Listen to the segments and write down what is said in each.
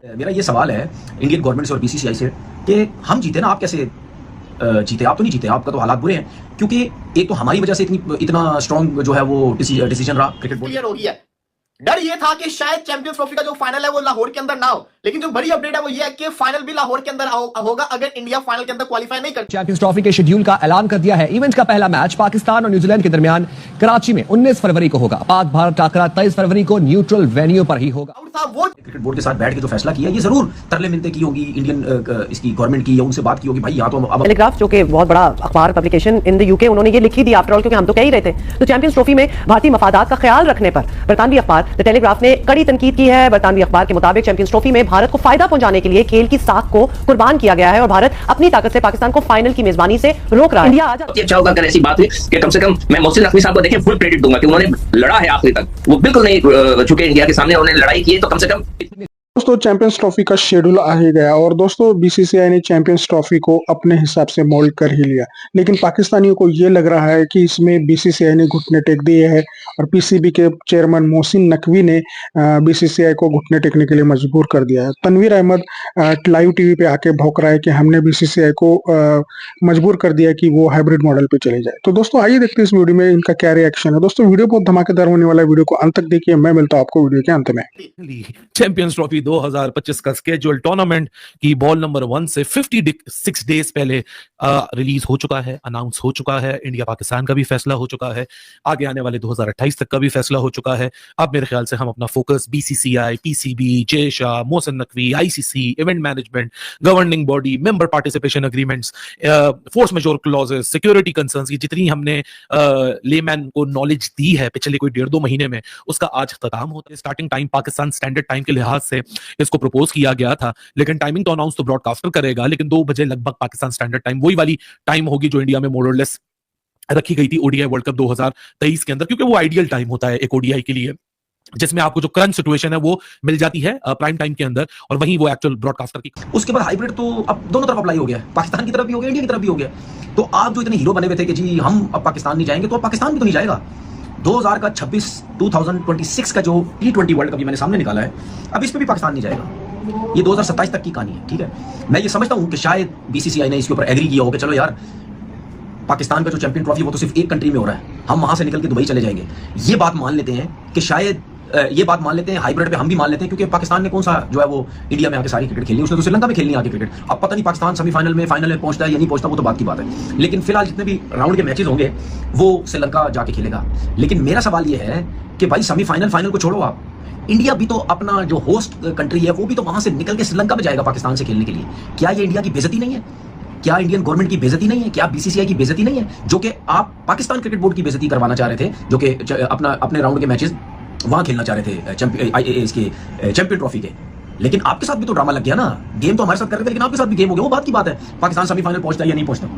मेरा ये सवाल है इंडियन गवर्नमेंट से और बीसीसीआई से कि हम जीते ना, आप कैसे जीते? आप तो नहीं जीते, आपका तो हालात बुरे हैं, क्योंकि एक तो हमारी वजह से इतना स्ट्रॉन्ग जो है वो डिसीजन रहा क्रिकेट बोर्ड। क्लियर हो गया है। डर ये था कि शायद चैंपियंस ट्रॉफी का जो फाइनल है वो लाहौर के अंदर ना हो, लेकिन जो बड़ी अपडेट है वो ये है कि फाइनल भी लाहौर के अंदर होगा अगर इंडिया फाइनल के अंदर क्वालिफाई नहीं करती। चैंपियंस ट्रॉफी के शेड्यूल का ऐलान कर दिया है। इवेंट का पहला मैच पाकिस्तान और न्यूजीलैंड के दरमियान कराची में 19 फरवरी को होगा। पाक भारत टाकरा 23 फरवरी को न्यूट्रल वेन्यू पर ही होगा। वो क्रिकेट बोर्ड के साथ बैठ के जो फैसला किया, ये जरूर तरले मिलते की होगी इंडियन इसकी गवर्नमेंट की, या उनसे बात की होगी भाई यहाँ तो अब टेलीग्राफ जो कि बहुत बड़ा अखबार पब्लिकेशन इन द यूके, उन्होंने ये लिखी थी आफ्टर ऑल, क्योंकि हम तो कह ही रहे थे। तो चैंपियंस ट्रॉफी में भारतीय मफादात का ख्याल रखने पर बरतानवी अखबार द टेलीग्राफ ने कड़ी तनकीद की है। बरतानवी अखबार के मुताबिक चैंपियंस ट्रॉफी में भारत को फायदा पहुंचाने के लिए खेल की साख को कुर्बान किया गया है और भारत अपनी ताकत से पाकिस्तान को फाइनल की मेजबानी से रोक रहा है। इंडिया आज अच्छा होगा अगर ऐसी बात हुई कि कम से कम मैं मोहसिन नकवी साहब को देखें, फुल क्रेडिट दूंगा कि उन्होंने लड़ा है आखिरी तक, वो बिल्कुल नहीं झुके इंडिया के सामने, उन्होंने लड़ाई की है। तो कम से कम दोस्तों चैंपियंस ट्रॉफी का शेड्यूल आ ही गया और दोस्तों बीसीसीआई ने चैंपियंस ट्रॉफी को अपने हिसाब से मोल्ड कर ही लिया, लेकिन पाकिस्तानियों को ये लग रहा है कि इसमें बीसीसीआई ने घुटने टेक दिए हैं और पीसीबी के चेयरमैन मोहसिन नकवी ने बीसीसीआई को घुटने टेकने के लिए मजबूर कर दिया है। तनवीर अहमद लाइव टीवी पे आके भौंक रहा है कि हमने बीसीसीआई को मजबूर कर दिया कि वो हाइब्रिड मॉडल पे चले जाए। तो दोस्तों आइए देखते हैं इस वीडियो में इनका क्या रिएक्शन है। दोस्तों वीडियो बहुत धमाकेदार होने वाला है, वीडियो को अंत तक देखिए। मैं मिलता हूं आपको वीडियो के अंत में। चैंपियंस ट्रॉफी 2025 का स्केड्यूल टूर्नामेंट की बॉल नंबर 1 से 56 डेज पहले रिलीज हो चुका है, अनाउंस हो चुका है। इंडिया पाकिस्तान का भी फैसला हो चुका है, आगे आने वाले 2028 तक का भी फैसला हो चुका है। अब मेरे ख्याल से हम अपना focus BCCI, PCB, Jay Shah, Mohsin Naqvi, ICC, event management, governing body, member participation agreements, force majeure clauses, security concerns, ये जितनी हमने लेमैन को नॉलेज दी है पिछले कोई 1.5-2 महीने में, उसका आज खत्म होता है। Starting time Pakistan standard time के लिहाज से इसको प्रपोज किया गया था, लेकिन टाइमिंग तो अनाउंस तो ब्रॉडकास्टर करेगा, लेकिन 2 बजे लगभग पाकिस्तान स्टैंडर्ड टाइम वही वाली टाइम होगी जो इंडिया में मोर और लेस रखी गई थी ओडीआई वर्ल्ड कप 2023 के अंदर, क्योंकि वो आइडियल टाइम होता है एक ओडीआई के लिए, जिसमें आपको जो करंट सिचुएशन है वो मिल जाती है प्राइम टाइम के अंदर, और वहीं वो एक्चुअल ब्रॉडकास्टर की। उसके बाद हाइब्रिड तो अब दोनों तरफ अप्लाई हो गया, पाकिस्तान की तरफ भी हो गया, इंडिया की तरफ भी हो गया। तो आप जो इतने हीरो बने हुए थे कि जी हम अब पाकिस्तान नहीं जाएंगे, तो अब पाकिस्तान भी तो नहीं जाएगा। 2026 का जो T20 वर्ल्ड कप ये मैंने सामने निकाला है, अब इस पे भी पाकिस्तान नहीं जाएगा। ये 2027 तक की कहानी है, ठीक है। मैं ये समझता हूं कि शायद बीसीसीआई ने इसके ऊपर एग्री किया हो कि चलो यार, पाकिस्तान का जो चैंपियन ट्रॉफी वो तो सिर्फ एक कंट्री में हो रहा है, हम वहां से निकल के दुबई चले जाएंगे। ये बात मान लेते हैं कि शायद ये बात मान लेते हैं, हाइब्रिड पे हम भी मान लेते हैं, क्योंकि पाकिस्तान ने कौन सा जो है वो इंडिया में आके सारी क्रिकेट खेली, उसने तो श्रीलंका में खेलनी आके क्रिकेट। अब पता नहीं पाकिस्तान सेमीफाइनल में फाइनल में पहुंचता है या नहीं पहुंचता, वो तो बात की बात है, लेकिन फिलहाल जितने भी राउंड के मैचेस होंगे वो श्रीलंका जाके खेलेगा। लेकिन मेरा सवाल ये है कि भाई सेमीफाइनल फाइनल को छोड़ो, आप इंडिया भी तो अपना जो होस्ट कंट्री है वो भी तो वहां से निकल के श्रीलंका में जाएगा पाकिस्तान से खेलने के लिए। क्या ये इंडिया की बेइज्जती नहीं है? क्या इंडियन गवर्नमेंट की बेइज्जती नहीं है? क्या बीसीसीआई की बेइज्जती नहीं है, जो कि आप पाकिस्तान क्रिकेट बोर्ड की बेइज्जती करवाना चाह रहे थे, जो कि अपने राउंड के मैचेस वहां खेलना चाह रहे थे चैंपियन ट्रॉफी के। लेकिन आपके साथ भी तो ड्रामा लग गया ना, गेम तो हमारे साथ कर रहे थे लेकिन आपके साथ भी गेम हो गया, वो बात की बात है। पाकिस्तान सेमीफाइनल पहुंचता है या नहीं पहुंचता?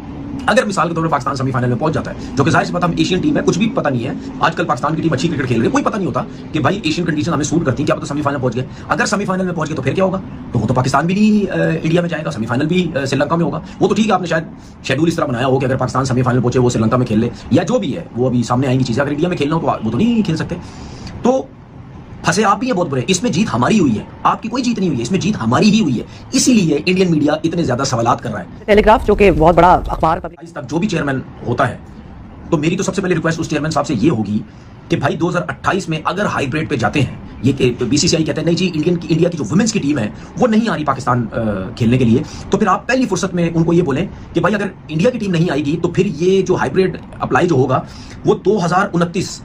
अगर मिसाल के तौर पर पाकिस्तान सेमीफाइनल में पहुंच जाता है, जो कि जाहिर सी बात, हम एशियन टीम है, कुछ भी पता नहीं है, आजकल पाकिस्तान की टीम अच्छी क्रिकेट खेल रही है, कोई पता नहीं होता कि भाई एशियन कंडीशन हमें सूट करती है, क्या पता सेमीफाइनल पहुंच गए। अगर सेमीफाइनल में पहुंच गए तो फिर क्या होगा? तो वो तो पाकिस्तान भी नहीं इंडिया में जाएगा, सेमीफाइनल भी श्रीलंका में होगा। वो तो ठीक है, आपने शायद शेड्यूल इस तरह बनाया हो कि अगर पाकिस्तान सेमीफाइनल पहुंचे वो श्रीलंका में खेल ले, या जो भी है वो अभी सामने आएंगी चीजें। अगर इंडिया में खेलना हो तो वो तो नहीं खेल सकते। तो फंसे आप भी हैं बहुत बुरे, इसमें जीत हमारी हुई है, आपकी कोई जीत नहीं हुई है, इसमें जीत हमारी ही हुई है। इसीलिए इंडियन मीडिया इतने ज्यादा सवालात कर रहा है। टेलीग्राफ जो कि बहुत बड़ा अखबार आज तक जो भी चेयरमैन होता है, तो मेरी तो सबसे पहले रिक्वेस्ट उस चेयरमैन साहब से ये होगी कि भाई 2028 में अगर हाइब्रिड पे जाते हैं, ये बीसीसीआई कहते हैं नहीं जी इंडिया की जो वुमेन्स की टीम है वो नहीं आ रही पाकिस्तान खेलने के लिए, तो फिर आप पहली फुर्सत में उनको ये बोलें कि भाई अगर इंडिया की टीम नहीं आएगी तो फिर ये जो हाइब्रिड अप्लाई जो होगा वो 2029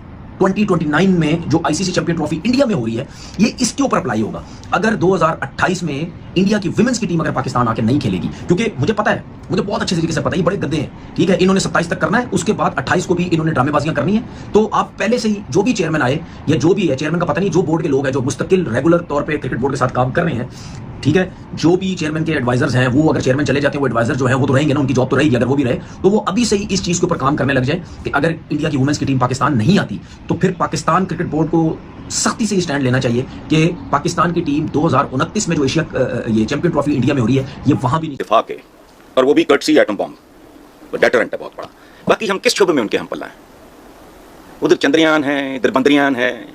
में जो आईसीसी चैंपियन ट्रॉफी इंडिया में हो रही है, ये इसके ऊपर अप्लाई होगा। अगर 2028 में इंडिया की विमेंस की टीम अगर पाकिस्तान आके नहीं खेलेगी, क्योंकि मुझे पता है, मुझे बहुत अच्छे तरीके से पता है, ये बड़े गद्दे हैं, ठीक है, इन्होंने 27 तक करना है, उसके बाद 28 को भी इन्होंने ड्रामेबाजियां करनी है। तो आप पहले से ही जो भी चेयरमैन आए या जो भी है, चेयरमैन का पता नहीं, जो बोर्ड के लोग हैं जो मुस्तकिल रेगुलर तौर पर क्रिकेट बोर्ड के साथ काम कर रहे हैं, ठीक है, जो भी चेयरमैन के एडवाइजर्स हैं, वो अगर चेयरमैन चले जाते हैं, वो एडवाइजर जो है वो तो रहेंगे ना, उनकी जॉब तो रहेगी। अगर वो भी रहे तो वो अभी से ही इस चीज के ऊपर काम करने लग जाए कि अगर इंडिया की वुमेन्स की टीम पाकिस्तान नहीं आती तो फिर पाकिस्तान क्रिकेट बोर्ड को सख्ती से स्टैंड लेना चाहिए कि पाकिस्तान की टीम 2029 में जो एशिया ये चैंपियन ट्रॉफी इंडिया में हो रही है, ये वहां भी नहीं इत्तेफाक है, और वो भी कर्टसी एटम बॉम्ब, डेटरेंट है बहुत बड़ा। बाकी हम किस शोबे में उनके हम पल्ला है? उधर चंद्रयान है, इधर बंदरियान है,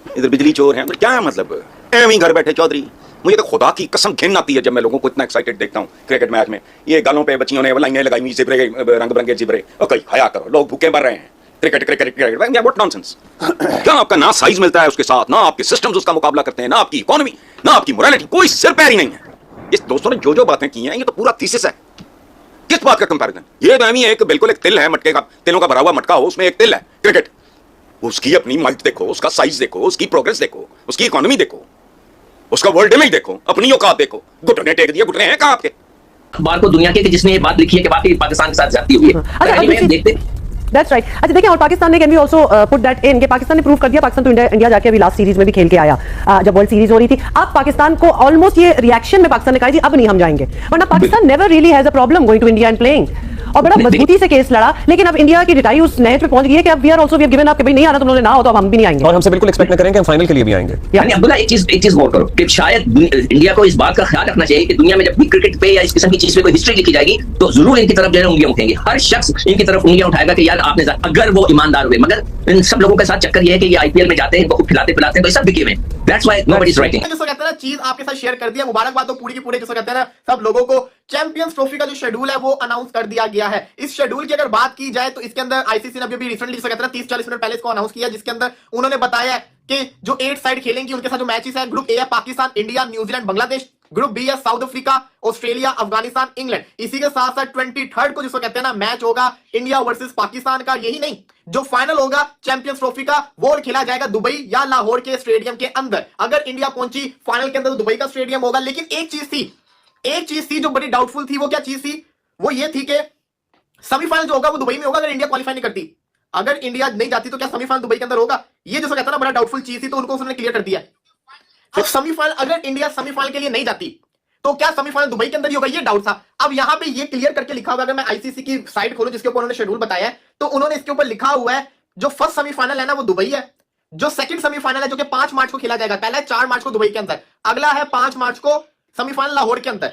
इधर बिजली चोर है, क्या मतलब? एवं घर बैठे चौधरी मुझे तो खुदा की कसम घिन आती है जब मैं लोगों को इतना एक्साइटेड देखता हूँ क्रिकेट मैच में। ये गालों पे बच्चियों ने लाइनें लगाई हुई, जिब्रे, रंग बिरंगे जिब्रे, और कहीं हया करो, लोग भूखे मर रहे हैं। Cricket cricket cricket, what nonsense. क्या आपका ना साइज मिलता है उसके साथ, ना आपके सिस्टम्स उसका मुकाबला करते हैं, ना आपकी इकोनॉमी, ना आपकी मोरालिटी, कोई सिर पैर ही नहीं है। इस दोस्तों ने जो बातें की हैं ये तो पूरा थीसिस है। किस बात का कंपैरिजन? ये तो है एक बिल्कुल एक तिल है, मटके का, तिलों का भरा हुआ मटका हो, उसमें एक तिल है क्रिकेट। उसकी अपनी माइट देखो, उसका साइज देखो, उसकी प्रोग्रेस देखो, उसकी इकोनॉमी देखो, उसका वर्ल्ड इमेज देखो, अपनी औकात देखो। घुटने टेक दिए, घुटने हैं कहां आपके? अखबार को दुनिया के कि जिसने ये बात लिखी है कि वाकई पाकिस्तान के साथ ज्यादती हुई है। देखते That's right. अच्छा देखिए, और पाकिस्तान ने can be also put that in, कि पाकिस्तान ने प्रूव कर दिया, पाकिस्तान तो इंडिया जाके अभी लास्ट सीरीज में भी खेल के आया, जब वर्ल्ड सीरीज हो रही थी। अब पाकिस्तान को ऑलमोस्ट ये रिएक्शन में पाकिस्तान ने कहा जी अब नहीं हम जाएंगे, वरना Pakistan never really has a problem going to India and playing, और बड़ा मजबूती से केस लड़ा। लेकिन अब इंडिया की रिटाई उस नहज पे पहुंच गई है कि अब वी हैव गिवन अप कि भाई नहीं आना, तुम लोगों ने ना हो तो अब हम भी नहीं आएंगे, और हमसे बिल्कुल एक्सपेक्ट न करें कि हम फाइनल के लिए भी आएंगे। यानी अब्दुल्ला एक चीज गौर करो कि शायद इंडिया को इस बात का ख्याल रखना चाहिए कि दुनिया में जब भी क्रिकेट पे या इस किस्म की चीज पे कोई हिस्ट्री लिखी जाएगी तो जरूर इनकी तरफ जो है उंगलियां उठेंगी। हर शख्स इनकी तरफ उंगलियां उठाएगा कि यार आपने, अगर वो ईमानदार हुए। मगर इन सब लोगों के साथ चक्कर ये है कि ये आईपीएल में जाते हैं, इनको खिलाते पिलाते हैं, तो सब बिके हुए। That's why nobody is writing. जिसको कहते हैं ना चीज आपके साथ शेयर कर दिया, मुबारकबाद तो पूरी की पूरी, जिसको कहते हैं ना सब लोगों को चैंपियंस ट्रॉफी का जो शेड्यूल है वो अनाउंस कर दिया गया है। इस शेड्यूल की अगर बात की जाए तो इसके अंदर आईसीसी ने अभी रिसेंटली, जिसको कहते हैं 30-40 मिनट पहले इसको अनाउंस किया, जिसके अंदर उन्होंने बताया कि जो 8 साइड खेलेंगी उनके साथ जो मैचेस है, ग्रुप ए है Pakistan, India, New Zealand, Bangladesh, group B है South Africa, Australia, Afghanistan, England. इसी के साथ साथ 23 को जिसको कहते हैं ना मैच होगा इंडिया वर्सेस पाकिस्तान का। यही नहीं, जो फाइनल होगा चैंपियंस ट्रॉफी का वो खेला जाएगा दुबई या लाहौर के स्टेडियम के अंदर। अगर इंडिया पहुंची फाइनल के अंदर तो दुबई का स्टेडियम होगा। लेकिन एक चीज थी जो बड़ी डाउटफुल थी। वो क्या चीज थी? वो ये थी कि सेमीफाइनल जो होगा वो दुबई में होगा अगर इंडिया क्वालिफाई नहीं करती। अगर इंडिया नहीं जाती तो क्या सेमीफाइनल दुबई के अंदर होगा? ये जो कहता है ना बड़ा डाउटफुल चीज थी, तो उनको उसने क्लियर कर दिया। फिर सेमीफाइनल, अगर इंडिया सेमीफाइनल के लिए नहीं जाती तो क्या सेमीफाइनल दुबई के अंदर ही होगा? ये डाउट था। अब यहां पे ये क्लियर करके लिखा हुआ है, अगर मैं आईसीसी की साइट खोलूं जिसके ऊपर उन्होंने शेड्यूल बताया है, तो उन्होंने इसके ऊपर लिखा हुआ है जो फर्स्ट सेमीफाइनल है ना वो दुबई है, जो सेकंड सेमीफाइनल है जो कि 5 मार्च को खेला जाएगा, पहला है 4 मार्च को दुबई के अंदर, अगला है 5 मार्च को सेमीफाइनल लाहौर के अंदर,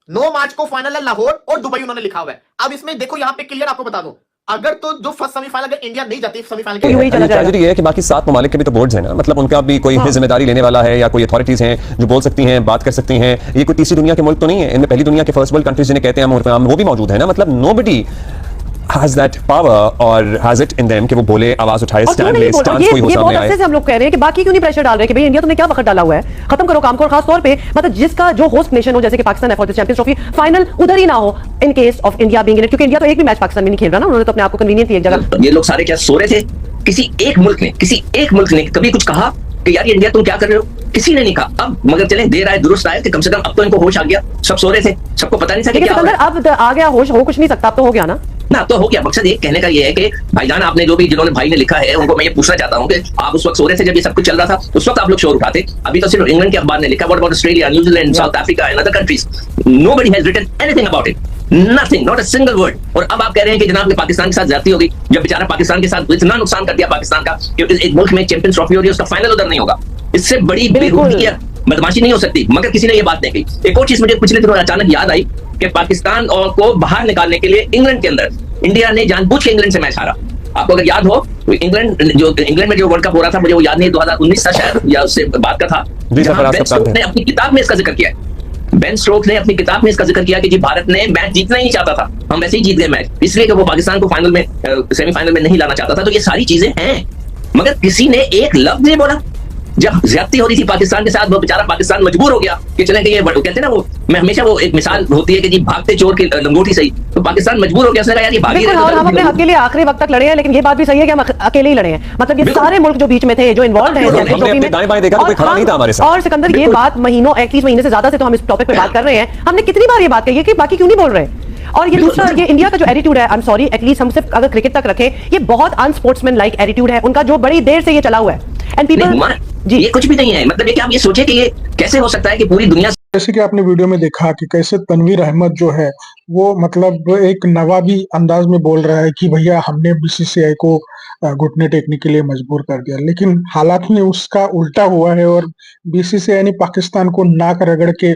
9 मार्च को फाइनल है लाहौर और दुबई उन्होंने लिखा हुआ है। अब इसमें देखो यहां पे क्लियर आपको बता दूं, अगर तो जो फर्स्ट सेमीफाइनल अगर इंडिया नहीं जाती सेमीफाइनल के लिए, ट्रेजेडी है कि बाकी 7 ममालिक के भी तो बोर्ड्स हैं ना, मतलब उनका भी कोई जिम्मेदारी लेने वाला है या कोई अथॉरिटीज हैं जो बोल सकती हैं, बात कर सकती हैं। ये कोई तीसरी दुनिया के मुल्क तो नहीं है, इनमें पहली दुनिया के फर्स्ट वर्ल्ड कंट्रीज जिन्हें कहते हैं वो भी मौजूद है ना। मतलब nobody has that power or has it in them कि वो बोले, आवाज उठाए, स्टैंड ले, स्टांस कोई हो सामने आए। ये हम लोग कह रहे हैं कि बाकी क्यों नहीं प्रेशर डाल रहे कि भाई इंडिया तुमने क्या वक्त डाला हुआ है, खत्म करो काम को। और खास तौर पे मतलब जिसका जो होस्ट नेशन हो, जैसे कि पाकिस्तान है for the champions trophy, final उधर ही ना हो in case of India being in it, क्योंकि इंडिया तो एक भी मैच पाकिस्तान में नहीं खेल रहा ना, उन्होंने तो अपने आप को कन्वीनियंटली एक जगह। ये लोग सारे क्या सो रहे थे? किसी एक मुल्क ने कभी कुछ कहा कि यार ये इंडिया तुम क्या कर रहे हो? किसी ने नहीं कहा। अब मगर चलें देर आए दुरुस्त आए कि कम से कम अब तो इनको होश आ गया। सब सो रहे थे, सबको पता नहीं था कि क्या हो रहा है। अब आ गया होश, हो कुछ नहीं सकता, अब तो हो गया ना। तो हो गया। मकसद एक कहने का ये है कि भाईजान आपने जो भी जिन्होंने भाई ने लिखा है उनको मैं ये पूछना चाहता हूं कि आप उस वक्त सो रहे थे जब ये सब कुछ चल रहा था, उस वक्त आप लोग शोर उठाते। अभी तो सिर्फ इंग्लैंड के अखबार ने लिखा, what about Australia, New Zealand, South Africa and other countries? Nobody has written anything about it, nothing, not a single word. और अब आप कह रहे हैं कि जनाब ने पाकिस्तान के साथ ज्यादती होगी, जब बेचारा पाकिस्तान के साथ इतना नुकसान कर दिया पाकिस्तान का कि एक मुल्क में चैंपियंस ट्रॉफी हो रही है, उसका फाइनल उधर नहीं होगा। इससे बड़ी बेरुखी बदमाशी नहीं हो सकती। मगर किसी ने ये बात नहीं कही। एक और चीज मुझे पिछले दिनों अचानक याद आई कि पाकिस्तान और को बाहर निकालने के लिए इंग्लैंड के अंदर इंडिया ने जानबूझ के इंग्लैंड से मैच हारा। आपको अगर याद हो, इंग्लैंड में जो वर्ल्ड कप हो रहा था, मुझे वो याद नहीं, 2019 था शायद, या उससे बात का था, ने अपनी किताब में इसका जिक्र किया है। बेन स्टोक्स ने अपनी किताब में इसका जिक्र किया कि जी भारत ने मैच जीतना ही नहीं चाहता था, हम वैसे ही जीत गए मैच, इसलिए कि वो पाकिस्तान को फाइनल में, सेमीफाइनल में नहीं लाना चाहता था। तो ये सारी चीजें हैं, मगर किसी ने एक लफ्ज नहीं बोला। जब ज्यादती हो रही थी पाकिस्तान के साथ, वो बेचारा पाकिस्तान मजबूर हो गया कि चले कि ये कहते हैं ना, वो मैं हमेशा वो एक मिसाल होती है कि जी भागते चोर की लंगोटी सही, तो पाकिस्तान मजबूर हो गया, उसने कहा यार ये भागी रहे, हम अपने हक के लिए आखिरी वक्त तक लड़े हैं। लेकिन ये बात भी सही है कि हम अकेले ही लड़े हैं। मतलब ये सारे मुल्क जो बीच में थे, जो इन्वॉल्व हैं दाएं बाएं देखा तो कोई खड़ा नहीं था हमारे साथ। और सिकंदर ये बात महीनों, 21 महीने से ज्यादा से तो हम इस टॉपिक पे बात कर रहे हैं। हमने कितनी बार ये बात कही है कि बाकी क्यों नहीं बोल रहे। और ये दूसरा, ये इंडिया का जो एटीट्यूड है, आई एम सॉरी, एटलीस्ट हम सिर्फ अगर क्रिकेट तक रखें, ये बहुत अनस्पोर्ट्समैन लाइक एटीट्यूड है उनका, जो बड़ी देर से ये चला हुआ है। एंड पीपल जी, ये कुछ भी नहीं है। मतलब ये कि आप ये सोचे कि ये कैसे हो सकता है कि पूरी दुनिया, जैसे कि आपने वीडियो में देखा कि कैसे तनवीर अहमद जो है वो मतलब एक नवाबी अंदाज में बोल रहा है कि भैया हमने बीसीसीआई को घुटने टेकने के लिए मजबूर कर दिया, लेकिन हालात में उसका उल्टा हुआ है और बीसीसीआई ने पाकिस्तान को नाक रगड़ के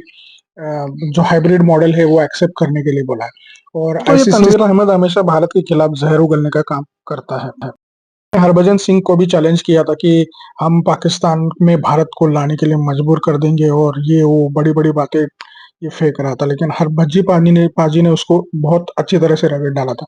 जो हाइब्रिड मॉडल है वो एक्सेप्ट करने के लिए बोला है। और ऐसे तनवीर अहमद हमेशा भारत के खिलाफ जहर उगलने का काम करता है। हरभजन सिंह को भी चैलेंज किया था कि हम पाकिस्तान में भारत को लाने के लिए मजबूर कर देंगे और ये वो बड़ी-बड़ी बातें ये फेंक रहा था, लेकिन हरभज्जी पाजी ने उसको बहुत अच्छी तरह से रगड़ डाला था।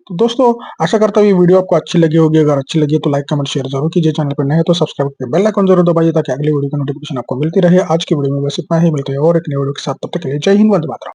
तो दोस्तों आशा करता हूँ ये वीडियो आपको अच्छी लगी होगी, अगर अच्छी लगी तो लाइक, कमेंट, शेयर ज़रूर कीजिए। चैनल पर नए हैं तो सब्सक्राइब करके बेल आइकन ज़रूर दबाइए ताकि अगली वीडियो की नोटिफिकेशन आपको मिलती रहे। आज की वीडियो में बस इतना ही, मिलते हैं और एक नई वीडियो के साथ, तब तक के लिए जय हिंद, वंदे मातरम।